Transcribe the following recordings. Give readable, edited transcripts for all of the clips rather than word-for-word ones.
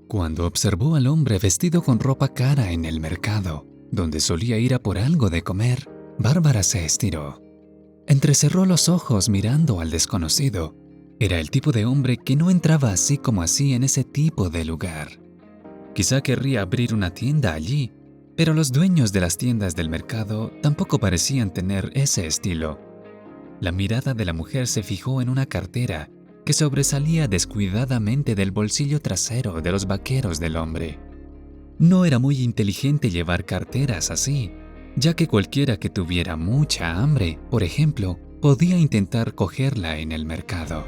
Cuando observó al hombre vestido con ropa cara en el mercado, donde solía ir a por algo de comer, Bárbara se estiró. Entrecerró los ojos mirando al desconocido. Era el tipo de hombre que no entraba así como así en ese tipo de lugar. Quizá querría abrir una tienda allí, pero los dueños de las tiendas del mercado tampoco parecían tener ese estilo. La mirada de la mujer se fijó en una cartera que sobresalía descuidadamente del bolsillo trasero de los vaqueros del hombre. No era muy inteligente llevar carteras así, ya que cualquiera que tuviera mucha hambre, por ejemplo, podía intentar cogerla en el mercado.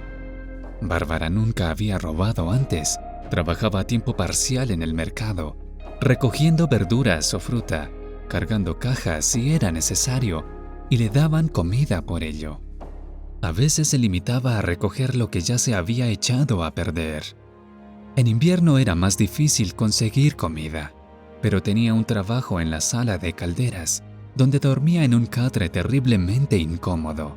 Bárbara nunca había robado antes. Trabajaba a tiempo parcial en el mercado, recogiendo verduras o fruta, cargando cajas si era necesario, y le daban comida por ello. A veces se limitaba a recoger lo que ya se había echado a perder. En invierno era más difícil conseguir comida, pero tenía un trabajo en la sala de calderas, donde dormía en un catre terriblemente incómodo.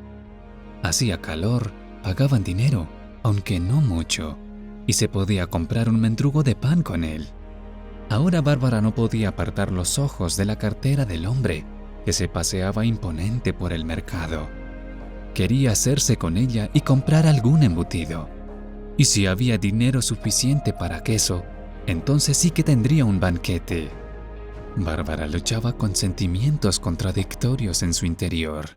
Hacía calor, pagaban dinero, aunque no mucho, y se podía comprar un mendrugo de pan con él. Ahora Bárbara no podía apartar los ojos de la cartera del hombre, que se paseaba imponente por el mercado. Quería hacerse con ella y comprar algún embutido. Y si había dinero suficiente para queso, entonces sí que tendría un banquete. Bárbara luchaba con sentimientos contradictorios en su interior.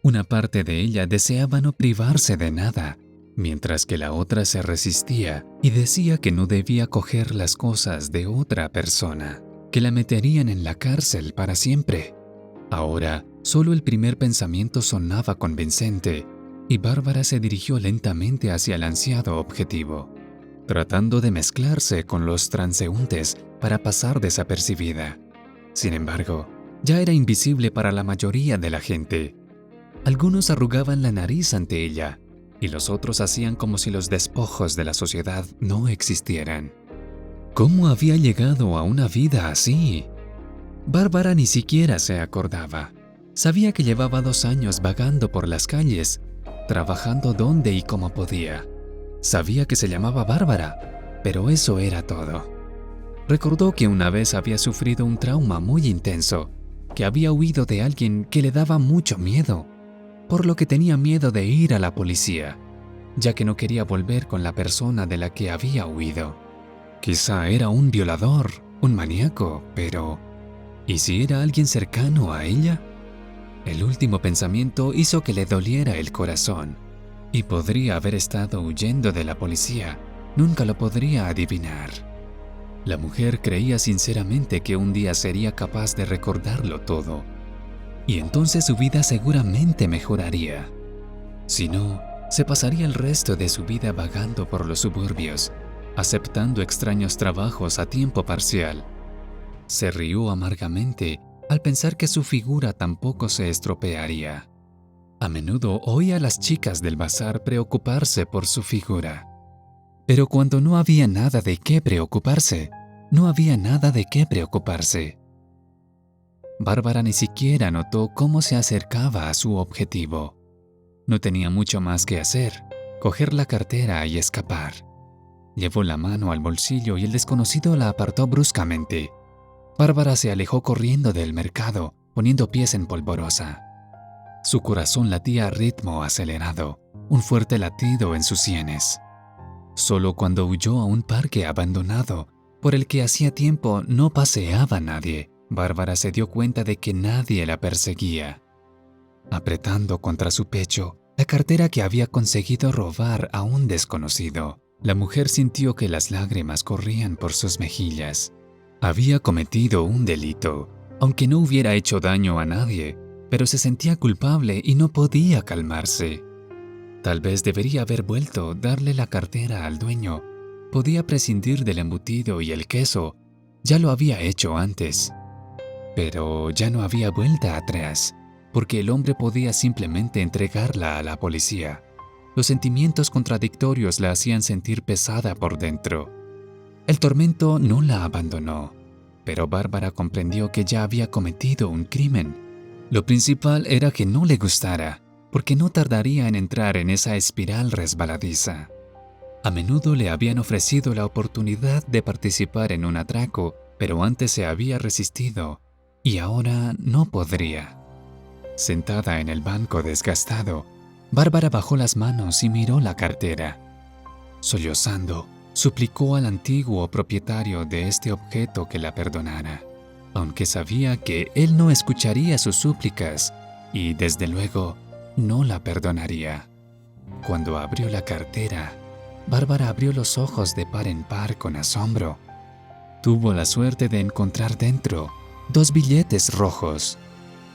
Una parte de ella deseaba no privarse de nada, mientras que la otra se resistía y decía que no debía coger las cosas de otra persona, que la meterían en la cárcel para siempre. Ahora, solo el primer pensamiento sonaba convincente, y Bárbara se dirigió lentamente hacia el ansiado objetivo, tratando de mezclarse con los transeúntes para pasar desapercibida. Sin embargo, ya era invisible para la mayoría de la gente. Algunos arrugaban la nariz ante ella, y los otros hacían como si los despojos de la sociedad no existieran. ¿Cómo había llegado a una vida así? Bárbara ni siquiera se acordaba. Sabía que llevaba 2 años vagando por las calles, trabajando donde y como podía. Sabía que se llamaba Bárbara, pero eso era todo. Recordó que una vez había sufrido un trauma muy intenso, que había huido de alguien que le daba mucho miedo, por lo que tenía miedo de ir a la policía, ya que no quería volver con la persona de la que había huido. Quizá era un violador, un maníaco, pero ¿y si era alguien cercano a ella? El último pensamiento hizo que le doliera el corazón, y podría haber estado huyendo de la policía, nunca lo podría adivinar. La mujer creía sinceramente que un día sería capaz de recordarlo todo, y entonces su vida seguramente mejoraría. Si no, se pasaría el resto de su vida vagando por los suburbios, aceptando extraños trabajos a tiempo parcial. Se rió amargamente al pensar que su figura tampoco se estropearía. A menudo oía a las chicas del bazar preocuparse por su figura. Pero cuando no había nada de qué preocuparse, no había nada de qué preocuparse. Bárbara ni siquiera notó cómo se acercaba a su objetivo. No tenía mucho más que hacer, coger la cartera y escapar. Llevó la mano al bolsillo y el desconocido la apartó bruscamente. Bárbara se alejó corriendo del mercado, poniendo pies en polvorosa. Su corazón latía a ritmo acelerado, un fuerte latido en sus sienes. Solo cuando huyó a un parque abandonado, por el que hacía tiempo no paseaba nadie, Bárbara se dio cuenta de que nadie la perseguía. Apretando contra su pecho la cartera que había conseguido robar a un desconocido, la mujer sintió que las lágrimas corrían por sus mejillas. Había cometido un delito, aunque no hubiera hecho daño a nadie, pero se sentía culpable y no podía calmarse. Tal vez debería haber vuelto, darle la cartera al dueño. Podía prescindir del embutido y el queso, ya lo había hecho antes. Pero ya no había vuelta atrás, porque el hombre podía simplemente entregarla a la policía. Los sentimientos contradictorios la hacían sentir pesada por dentro. El tormento no la abandonó, pero Bárbara comprendió que ya había cometido un crimen. Lo principal era que no le gustara, porque no tardaría en entrar en esa espiral resbaladiza. A menudo le habían ofrecido la oportunidad de participar en un atraco, pero antes se había resistido y ahora no podría. Sentada en el banco desgastado, Bárbara bajó las manos y miró la cartera. Sollozando, suplicó al antiguo propietario de este objeto que la perdonara, aunque sabía que él no escucharía sus súplicas y, desde luego, no la perdonaría. Cuando abrió la cartera, Bárbara abrió los ojos de par en par con asombro. Tuvo la suerte de encontrar dentro 2 billetes rojos.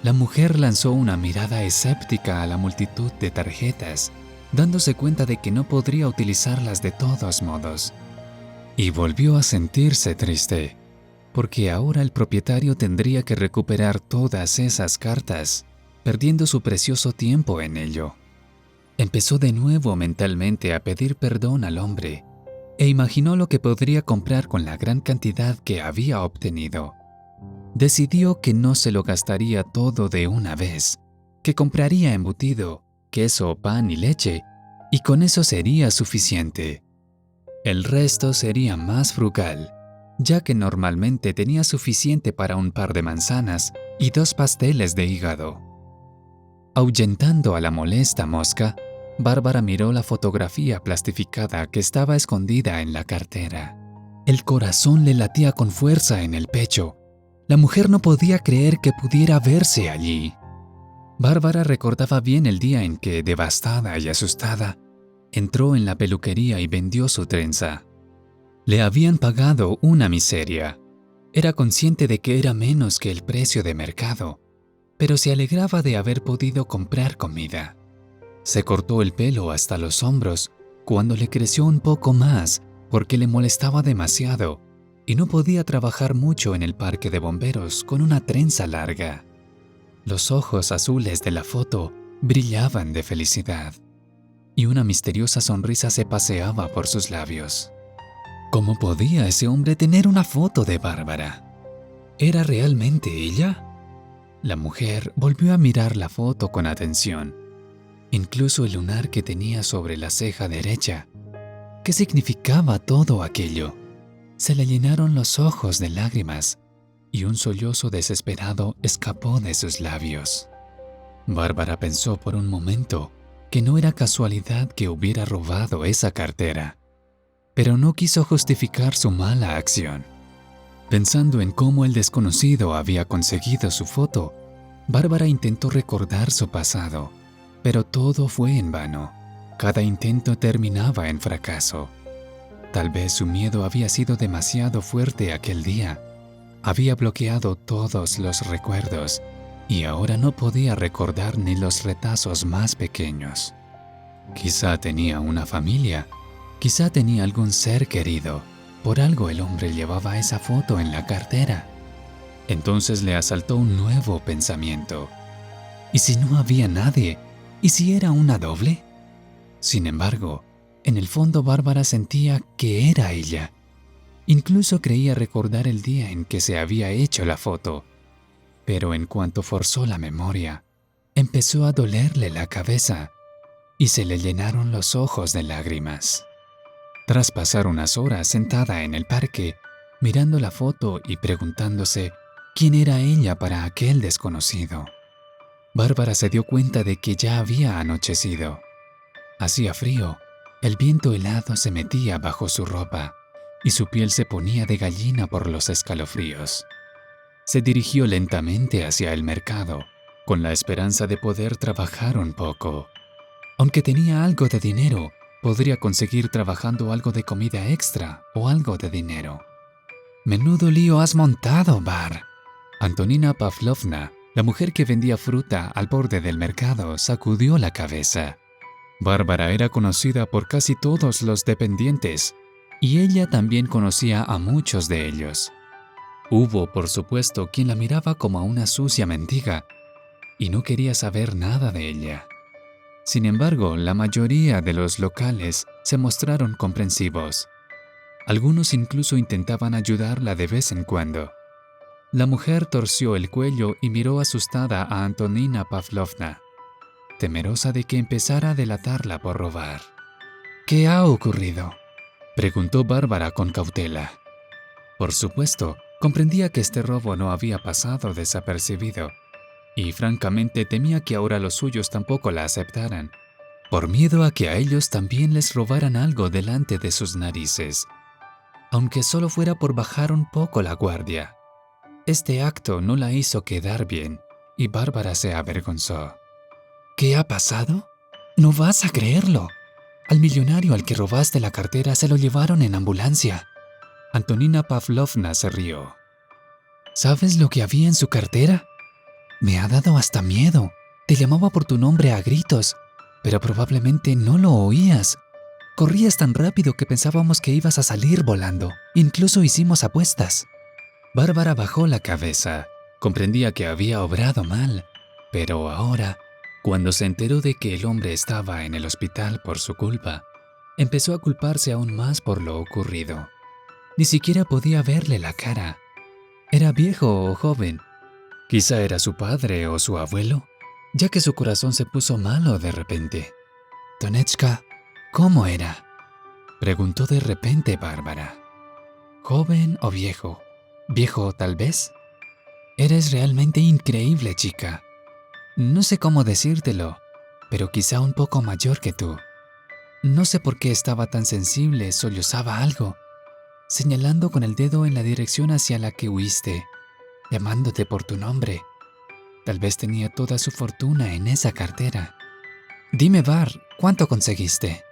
La mujer lanzó una mirada escéptica a la multitud de tarjetas, dándose cuenta de que no podría utilizarlas de todos modos. Y volvió a sentirse triste, porque ahora el propietario tendría que recuperar todas esas cartas, perdiendo su precioso tiempo en ello. Empezó de nuevo mentalmente a pedir perdón al hombre, e imaginó lo que podría comprar con la gran cantidad que había obtenido. Decidió que no se lo gastaría todo de una vez, que compraría embutido, queso, pan y leche, y con eso sería suficiente. El resto sería más frugal, ya que normalmente tenía suficiente para un par de manzanas y 2 pasteles de hígado. Ahuyentando a la molesta mosca, Bárbara miró la fotografía plastificada que estaba escondida en la cartera. El corazón le latía con fuerza en el pecho. La mujer no podía creer que pudiera verse allí. Bárbara recordaba bien el día en que, devastada y asustada, entró en la peluquería y vendió su trenza. Le habían pagado una miseria. Era consciente de que era menos que el precio de mercado, pero se alegraba de haber podido comprar comida. Se cortó el pelo hasta los hombros cuando le creció un poco más porque le molestaba demasiado y no podía trabajar mucho en el parque de bomberos con una trenza larga. Los ojos azules de la foto brillaban de felicidad y una misteriosa sonrisa se paseaba por sus labios. ¿Cómo podía ese hombre tener una foto de Bárbara? ¿Era realmente ella? La mujer volvió a mirar la foto con atención. Incluso el lunar que tenía sobre la ceja derecha. ¿Qué significaba todo aquello? Se le llenaron los ojos de lágrimas y un sollozo desesperado escapó de sus labios. Bárbara pensó por un momento que no era casualidad que hubiera robado esa cartera, pero no quiso justificar su mala acción. Pensando en cómo el desconocido había conseguido su foto, Bárbara intentó recordar su pasado, pero todo fue en vano. Cada intento terminaba en fracaso. Tal vez su miedo había sido demasiado fuerte aquel día. Había bloqueado todos los recuerdos y ahora no podía recordar ni los retazos más pequeños. Quizá tenía una familia, quizá tenía algún ser querido. Por algo el hombre llevaba esa foto en la cartera. Entonces le asaltó un nuevo pensamiento. ¿Y si no había nadie? ¿Y si era una doble? Sin embargo, en el fondo Bárbara sentía que era ella. Incluso creía recordar el día en que se había hecho la foto. Pero en cuanto forzó la memoria, empezó a dolerle la cabeza y se le llenaron los ojos de lágrimas. Tras pasar unas horas sentada en el parque, mirando la foto y preguntándose quién era ella para aquel desconocido, Bárbara se dio cuenta de que ya había anochecido. Hacía frío, el viento helado se metía bajo su ropa y su piel se ponía de gallina por los escalofríos. Se dirigió lentamente hacia el mercado, con la esperanza de poder trabajar un poco. Aunque tenía algo de dinero, podría conseguir trabajando algo de comida extra o algo de dinero. «Menudo lío has montado, Bar». Antonina Pavlovna, la mujer que vendía fruta al borde del mercado, sacudió la cabeza. Bárbara era conocida por casi todos los dependientes, y ella también conocía a muchos de ellos. Hubo, por supuesto, quien la miraba como a una sucia mendiga, y no quería saber nada de ella. Sin embargo, la mayoría de los locales se mostraron comprensivos. Algunos incluso intentaban ayudarla de vez en cuando. La mujer torció el cuello y miró asustada a Antonina Pavlovna, temerosa de que empezara a delatarla por robar. ¿Qué ha ocurrido?, preguntó Bárbara con cautela. Por supuesto, comprendía que este robo no había pasado desapercibido, y francamente temía que ahora los suyos tampoco la aceptaran, por miedo a que a ellos también les robaran algo delante de sus narices, aunque solo fuera por bajar un poco la guardia. Este acto no la hizo quedar bien, y Bárbara se avergonzó. ¿Qué ha pasado? No vas a creerlo. Al millonario al que robaste la cartera se lo llevaron en ambulancia. Antonina Pavlovna se rió. ¿Sabes lo que había en su cartera? Me ha dado hasta miedo. Te llamaba por tu nombre a gritos, pero probablemente no lo oías. Corrías tan rápido que pensábamos que ibas a salir volando. Incluso hicimos apuestas. Bárbara bajó la cabeza. Comprendía que había obrado mal, pero ahora, cuando se enteró de que el hombre estaba en el hospital por su culpa, empezó a culparse aún más por lo ocurrido. Ni siquiera podía verle la cara. ¿Era viejo o joven? Quizá era su padre o su abuelo, ya que su corazón se puso malo de repente. «Tonechka, ¿cómo era?», preguntó de repente Bárbara. ¿Joven o viejo? ¿Viejo tal vez? Eres realmente increíble, chica. No sé cómo decírtelo, pero quizá un poco mayor que tú. No sé por qué estaba tan sensible, sollozaba algo, señalando con el dedo en la dirección hacia la que huiste, llamándote por tu nombre. Tal vez tenía toda su fortuna en esa cartera. Dime, Bar, ¿cuánto conseguiste?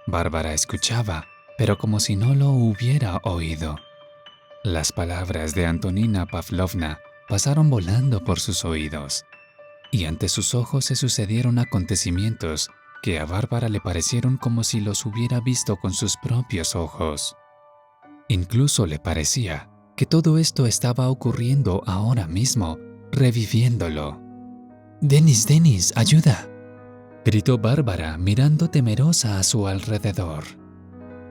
Bárbara escuchaba, pero como si no lo hubiera oído. Las palabras de Antonina Pavlovna pasaron volando por sus oídos, y ante sus ojos se sucedieron acontecimientos que a Bárbara le parecieron como si los hubiera visto con sus propios ojos. Incluso le parecía que todo esto estaba ocurriendo ahora mismo, reviviéndolo. «Denis, Denis, ayuda», gritó Bárbara mirando temerosa a su alrededor.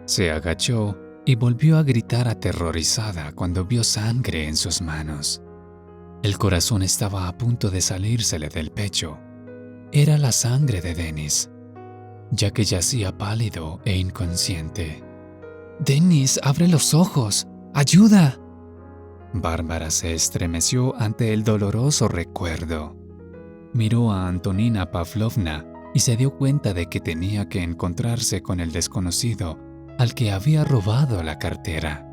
Se agachó y volvió a gritar aterrorizada cuando vio sangre en sus manos. El corazón estaba a punto de salírsele del pecho. Era la sangre de Denis, ya que yacía pálido e inconsciente. «Denis, abre los ojos. ¡Ayuda!». Bárbara se estremeció ante el doloroso recuerdo. Miró a Antonina Pavlovna y se dio cuenta de que tenía que encontrarse con el desconocido al que había robado la cartera.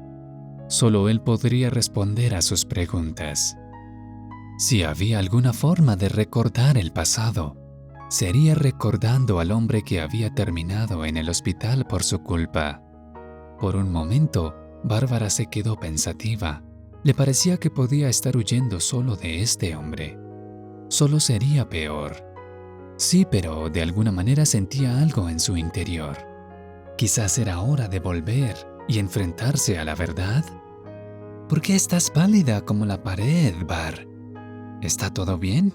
Solo él podría responder a sus preguntas. Si había alguna forma de recordar el pasado, sería recordando al hombre que había terminado en el hospital por su culpa. Por un momento, Bárbara se quedó pensativa. Le parecía que podía estar huyendo solo de este hombre. Solo sería peor. Sí, pero de alguna manera sentía algo en su interior. Quizás era hora de volver y enfrentarse a la verdad. ¿Por qué estás pálida como la pared, Bar? ¿Está todo bien?,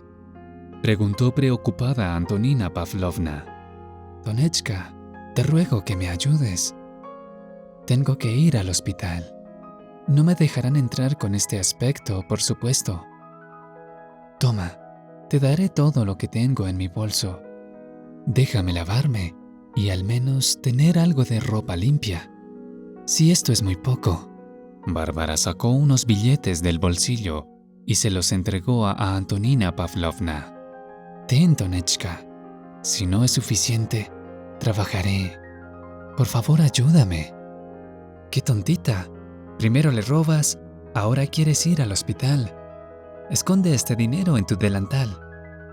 preguntó preocupada Antonina Pavlovna. «Tonechka, te ruego que me ayudes. Tengo que ir al hospital. No me dejarán entrar con este aspecto, por supuesto. Toma, te daré todo lo que tengo en mi bolso. Déjame lavarme y al menos tener algo de ropa limpia. Si esto es muy poco». Bárbara sacó unos billetes del bolsillo y se los entregó a Antonina Pavlovna. «Ten, Tonechka. Si no es suficiente, trabajaré. Por favor, ayúdame». «Qué tontita. Primero le robas, ahora quieres ir al hospital. Esconde este dinero en tu delantal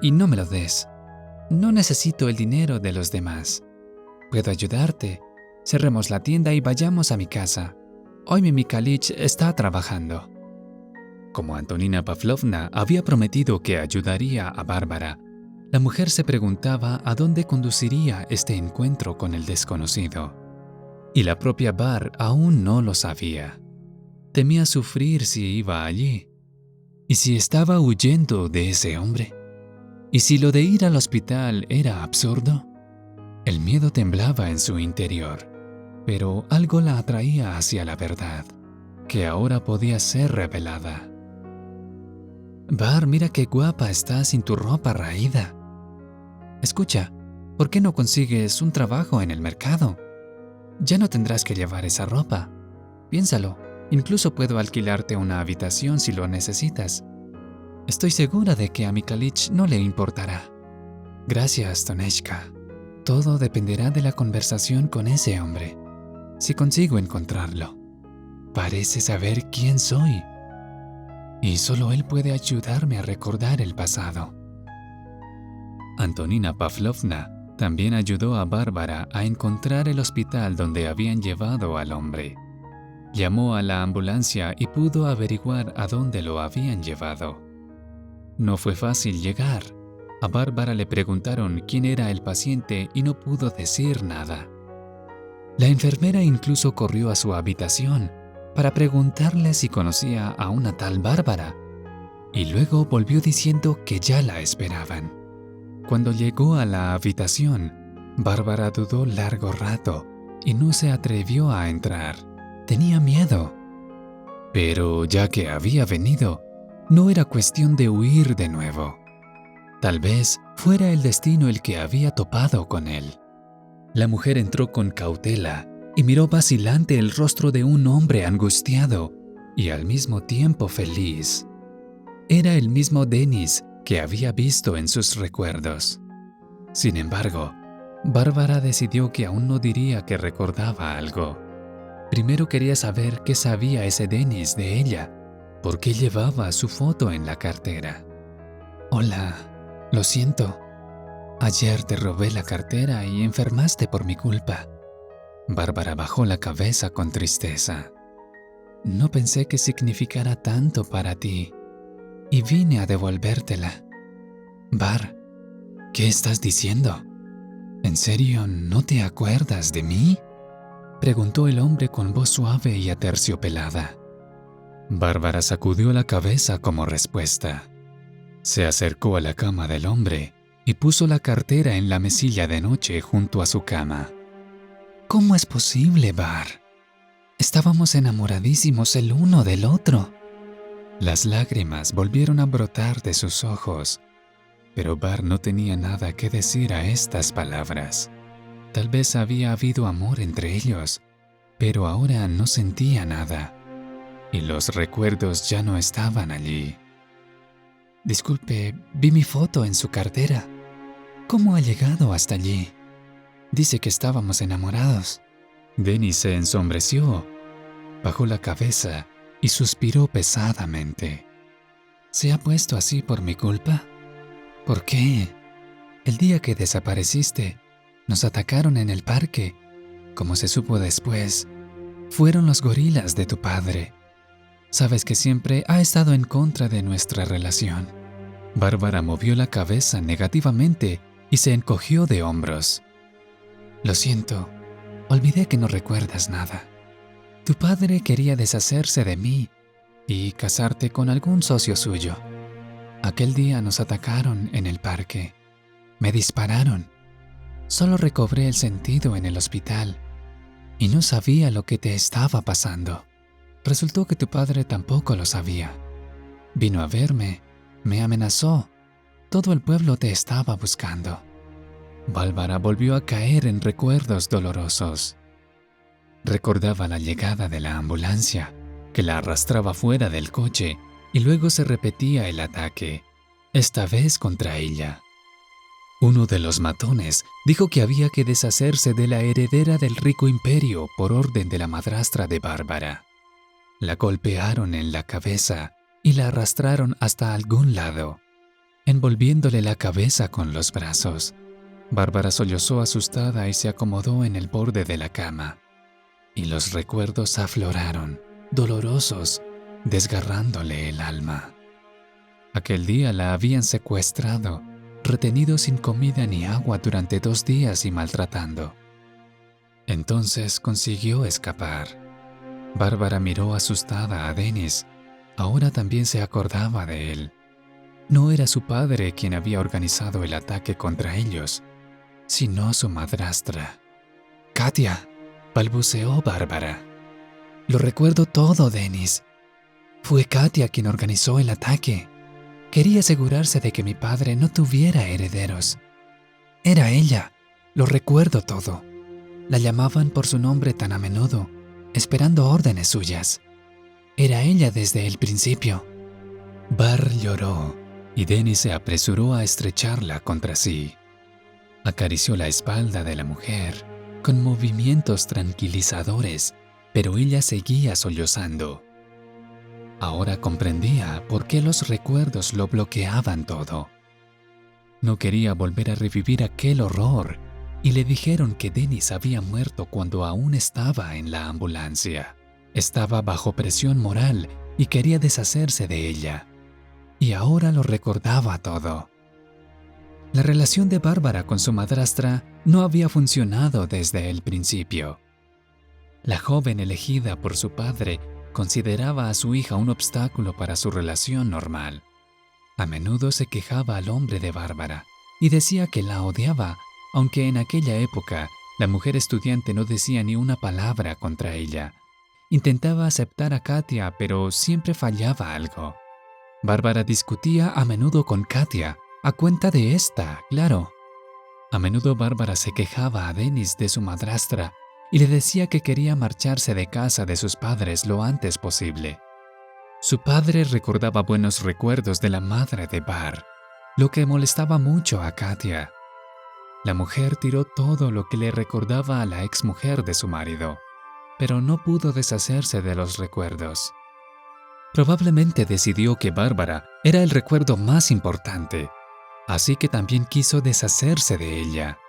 y no me lo des. No necesito el dinero de los demás. Puedo ayudarte. Cerremos la tienda y vayamos a mi casa. Hoy mi Mikhalich está trabajando». Como Antonina Pavlovna había prometido que ayudaría a Bárbara, la mujer se preguntaba a dónde conduciría este encuentro con el desconocido. Y la propia Bar aún no lo sabía. Temía sufrir si iba allí. ¿Y si estaba huyendo de ese hombre? ¿Y si lo de ir al hospital era absurdo? El miedo temblaba en su interior, pero algo la atraía hacia la verdad, que ahora podía ser revelada. «Bar, mira qué guapa estás sin tu ropa raída. Escucha, ¿Por qué no consigues un trabajo en el mercado? Ya no tendrás que llevar esa ropa. Piénsalo, incluso puedo alquilarte una habitación si lo necesitas. Estoy segura de que a Mikalich no le importará. Gracias, Tonechka. Todo dependerá de la conversación con ese hombre. Si consigo encontrarlo. Parece saber quién soy. Y solo él puede ayudarme a recordar el pasado. Antonina Pavlovna también ayudó a Bárbara a encontrar el hospital donde habían llevado al hombre. Llamó a la ambulancia y pudo averiguar a dónde lo habían llevado. No fue fácil llegar. A Bárbara le preguntaron quién era el paciente y no pudo decir nada. La enfermera incluso corrió a su habitación para preguntarle si conocía a una tal Bárbara, y luego volvió diciendo que ya la esperaban. Cuando llegó a la habitación, Bárbara dudó largo rato y no se atrevió a entrar. Tenía miedo. Pero ya que había venido, no era cuestión de huir de nuevo. Tal vez fuera el destino el que había topado con él. La mujer entró con cautela y miró vacilante el rostro de un hombre angustiado y al mismo tiempo feliz. Era el mismo Denis que había visto en sus recuerdos. Sin embargo, Bárbara decidió que aún no diría que recordaba algo. Primero quería saber qué sabía ese Denis de ella, por qué llevaba su foto en la cartera. Hola, lo siento. Ayer te robé la cartera y enfermaste por mi culpa. Bárbara bajó la cabeza con tristeza. No pensé que significara tanto para ti y vine a devolvértela. Bar, ¿qué estás diciendo? ¿En serio no te acuerdas de mí? Preguntó el hombre con voz suave y aterciopelada. Bárbara sacudió la cabeza como respuesta. Se acercó a la cama del hombre y puso la cartera en la mesilla de noche junto a su cama. ¿Cómo es posible, Bar? Estábamos enamoradísimos el uno del otro. Las lágrimas volvieron a brotar de sus ojos, pero Bar no tenía nada que decir a estas palabras. Tal vez había habido amor entre ellos, pero ahora no sentía nada, y los recuerdos ya no estaban allí. Disculpe, vi mi foto en su cartera. ¿Cómo ha llegado hasta allí? Dice que estábamos enamorados. Denis se ensombreció, bajó la cabeza y suspiró pesadamente. ¿Se ha puesto así por mi culpa? ¿Por qué? El día que desapareciste, nos atacaron en el parque. Como se supo después, fueron los gorilas de tu padre. Sabes que siempre ha estado en contra de nuestra relación. Bárbara movió la cabeza negativamente y se encogió de hombros. Lo siento, olvidé que no recuerdas nada. Tu padre quería deshacerse de mí y casarte con algún socio suyo. Aquel día nos atacaron en el parque. Me dispararon. Solo recobré el sentido en el hospital y no sabía lo que te estaba pasando. Resultó que tu padre tampoco lo sabía. Vino a verme, me amenazó. Todo el pueblo te estaba buscando. Bárbara volvió a caer en recuerdos dolorosos. Recordaba la llegada de la ambulancia, que la arrastraba fuera del coche, y luego se repetía el ataque, esta vez contra ella. Uno de los matones dijo que había que deshacerse de la heredera del rico imperio por orden de la madrastra de Bárbara. La golpearon en la cabeza y la arrastraron hasta algún lado, envolviéndole la cabeza con los brazos. Bárbara sollozó asustada y se acomodó en el borde de la cama. Y los recuerdos afloraron, dolorosos, desgarrándole el alma. Aquel día la habían secuestrado, retenido sin comida ni agua durante 2 días y maltratando. Entonces consiguió escapar. Bárbara miró asustada a Denis. Ahora también se acordaba de él. No era su padre quien había organizado el ataque contra ellos, sino su madrastra. «Katia», balbuceó Bárbara. «Lo recuerdo todo, Denis. Fue Katia quien organizó el ataque. Quería asegurarse de que mi padre no tuviera herederos. Era ella, Lo recuerdo todo. La llamaban por su nombre tan a menudo, esperando órdenes suyas. Era ella desde el principio. Bar lloró y Dennis se apresuró a estrecharla contra sí. Acarició la espalda de la mujer con movimientos tranquilizadores, pero ella seguía sollozando. Ahora comprendía por qué los recuerdos lo bloqueaban todo. No quería volver a revivir aquel horror y le dijeron que Dennis había muerto cuando aún estaba en la ambulancia. Estaba bajo presión moral y quería deshacerse de ella. Y ahora lo recordaba todo. La relación de Bárbara con su madrastra no había funcionado desde el principio. La joven elegida por su padre consideraba a su hija un obstáculo para su relación normal. A menudo se quejaba al hombre de Bárbara y decía que la odiaba, aunque en aquella época la mujer estudiante no decía ni una palabra contra ella. Intentaba aceptar a Katia, pero siempre fallaba algo. Bárbara discutía a menudo con Katia, a cuenta de esta, claro. A menudo Bárbara se quejaba a Dennis de su madrastra y le decía que quería marcharse de casa de sus padres lo antes posible. Su padre recordaba buenos recuerdos de la madre de Bar, lo que molestaba mucho a Katia. La mujer tiró todo lo que le recordaba a la exmujer de su marido, pero no pudo deshacerse de los recuerdos. Probablemente decidió que Bárbara era el recuerdo más importante, así que también quiso deshacerse de ella.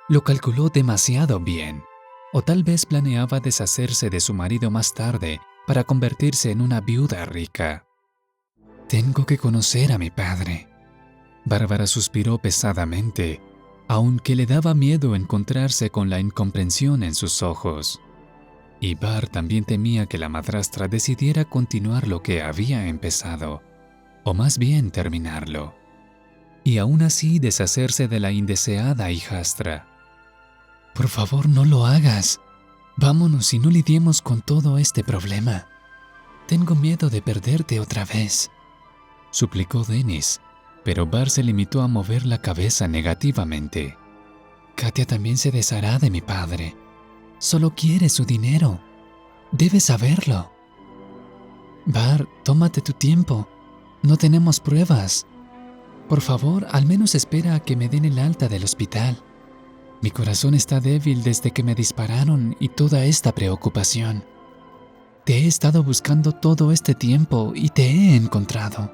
Lo calculó demasiado bien, o tal vez planeaba deshacerse de su marido más tarde para convertirse en una viuda rica. Tengo que conocer a mi padre. Bárbara suspiró pesadamente, aunque le daba miedo encontrarse con la incomprensión en sus ojos. Y Bar también temía que la madrastra decidiera continuar lo que había empezado, o más bien terminarlo, y aún así deshacerse de la indeseada hijastra. Por favor, no lo hagas. Vámonos y no lidiemos con todo este problema. Tengo miedo de perderte otra vez, suplicó Dennis, pero Bar se limitó a mover la cabeza negativamente. Katia también se deshará de mi padre. Solo quiere su dinero. Debes saberlo. Bar, tómate tu tiempo. No tenemos pruebas. Por favor, al menos espera a que me den el alta del hospital. Mi corazón está débil desde que me dispararon y toda esta preocupación. Te he estado buscando todo este tiempo y te he encontrado.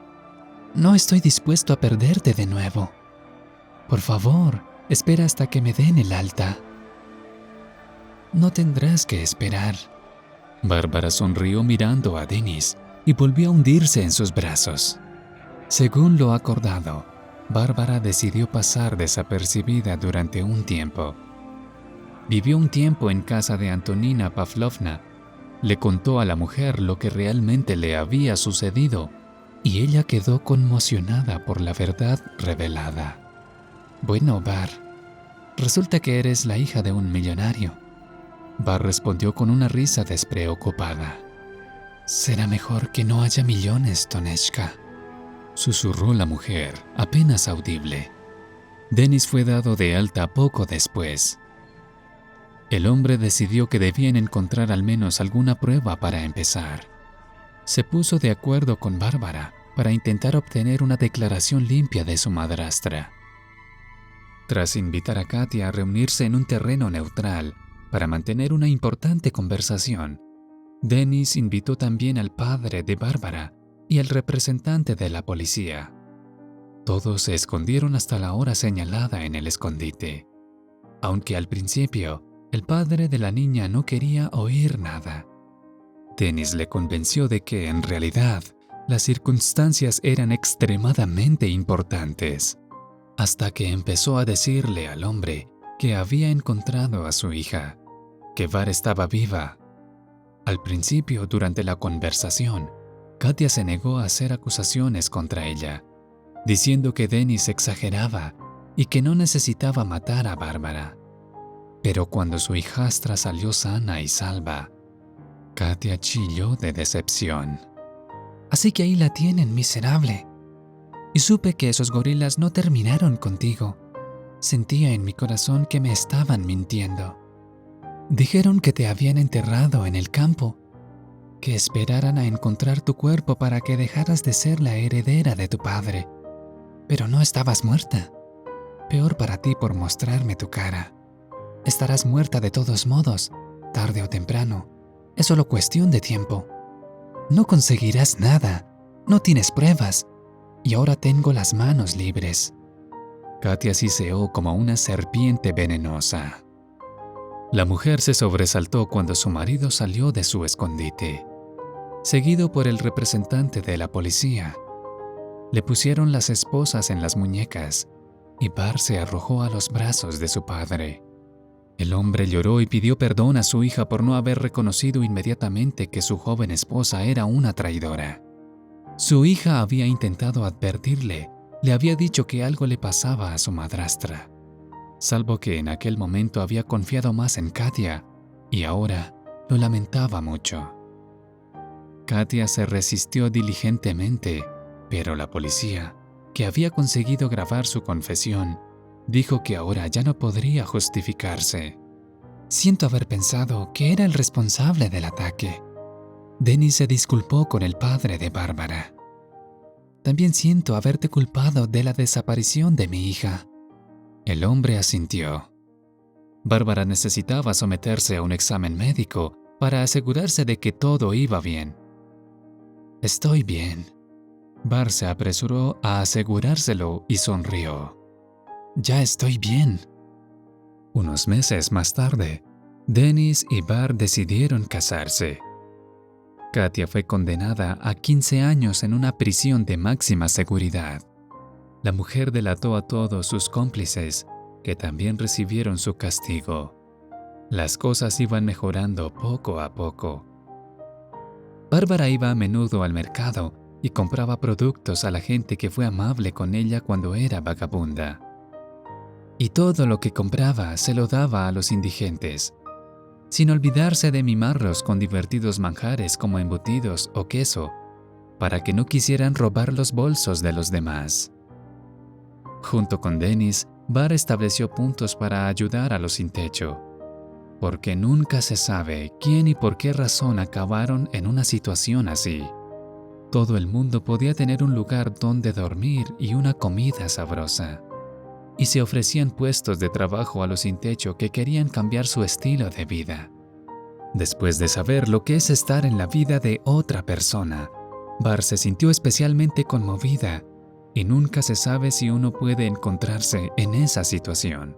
No estoy dispuesto a perderte de nuevo. Por favor, espera hasta que me den el alta. No tendrás que esperar. Bárbara sonrió mirando a Dennis y volvió a hundirse en sus brazos. Según lo acordado, Bárbara decidió pasar desapercibida durante un tiempo. Vivió un tiempo en casa de Antonina Pavlovna. Le contó a la mujer lo que realmente le había sucedido y ella quedó conmocionada por la verdad revelada. Bueno, Bar, resulta que eres la hija de un millonario. Bar respondió con una risa despreocupada. Será mejor que no haya millones, Tonechka, susurró la mujer, apenas audible. Dennis fue dado de alta poco después. El hombre decidió que debían encontrar al menos alguna prueba para empezar. Se puso de acuerdo con Bárbara para intentar obtener una declaración limpia de su madrastra. Tras invitar a Katia a reunirse en un terreno neutral para mantener una importante conversación, Dennis invitó también al padre de Bárbara y al representante de la policía. Todos se escondieron hasta la hora señalada en el escondite, aunque al principio el padre de la niña no quería oír nada. Dennis le convenció de que, en realidad, las circunstancias eran extremadamente importantes, hasta que empezó a decirle al hombre que había encontrado a su hija, que Bar estaba viva. Al principio, durante la conversación, Katia se negó a hacer acusaciones contra ella, diciendo que Dennis exageraba y que no necesitaba matar a Bárbara. Pero cuando su hijastra salió sana y salva, Katia chilló de decepción. Así que ahí la tienen, miserable. Y supe que esos gorilas no terminaron contigo. Sentía en mi corazón que me estaban mintiendo. Dijeron que te habían enterrado en el campo, que esperaran a encontrar tu cuerpo para que dejaras de ser la heredera de tu padre. Pero no estabas muerta. Peor para ti por mostrarme tu cara. Estarás muerta de todos modos, tarde o temprano. Es solo cuestión de tiempo. No conseguirás nada. No tienes pruebas. Y ahora tengo las manos libres. Katia siseó como una serpiente venenosa. La mujer se sobresaltó cuando su marido salió de su escondite, seguido por el representante de la policía. Le pusieron las esposas en las muñecas y Bar se arrojó a los brazos de su padre. El hombre lloró y pidió perdón a su hija por no haber reconocido inmediatamente que su joven esposa era una traidora. Su hija había intentado advertirle, le había dicho que algo le pasaba a su madrastra, salvo que en aquel momento había confiado más en Katia y ahora lo lamentaba mucho. Katia se resistió diligentemente, pero la policía, que había conseguido grabar su confesión, dijo que ahora ya no podría justificarse. Siento haber pensado que era el responsable del ataque. Dennis se disculpó con el padre de Bárbara. También siento haberte culpado de la desaparición de mi hija. El hombre asintió. Bárbara necesitaba someterse a un examen médico para asegurarse de que todo iba bien. Estoy bien. Bar se apresuró a asegurárselo y sonrió. Ya estoy bien. Unos meses más tarde, Dennis y Bar decidieron casarse. Katia fue condenada a 15 años en una prisión de máxima seguridad. La mujer delató a todos sus cómplices, que también recibieron su castigo. Las cosas iban mejorando poco a poco. Bárbara iba a menudo al mercado y compraba productos a la gente que fue amable con ella cuando era vagabunda. Y todo lo que compraba se lo daba a los indigentes, sin olvidarse de mimarlos con divertidos manjares como embutidos o queso, para que no quisieran robar los bolsos de los demás. Junto con Dennis, Bar estableció puntos para ayudar a los sin techo, porque nunca se sabe quién y por qué razón acabaron en una situación así. Todo el mundo podía tener un lugar donde dormir y una comida sabrosa. Y se ofrecían puestos de trabajo a los sin techo que querían cambiar su estilo de vida. Después de saber lo que es estar en la vida de otra persona, Bar se sintió especialmente conmovida y nunca se sabe si uno puede encontrarse en esa situación.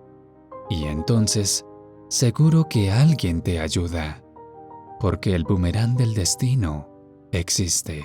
Y entonces, seguro que alguien te ayuda, porque el boomerang del destino existe.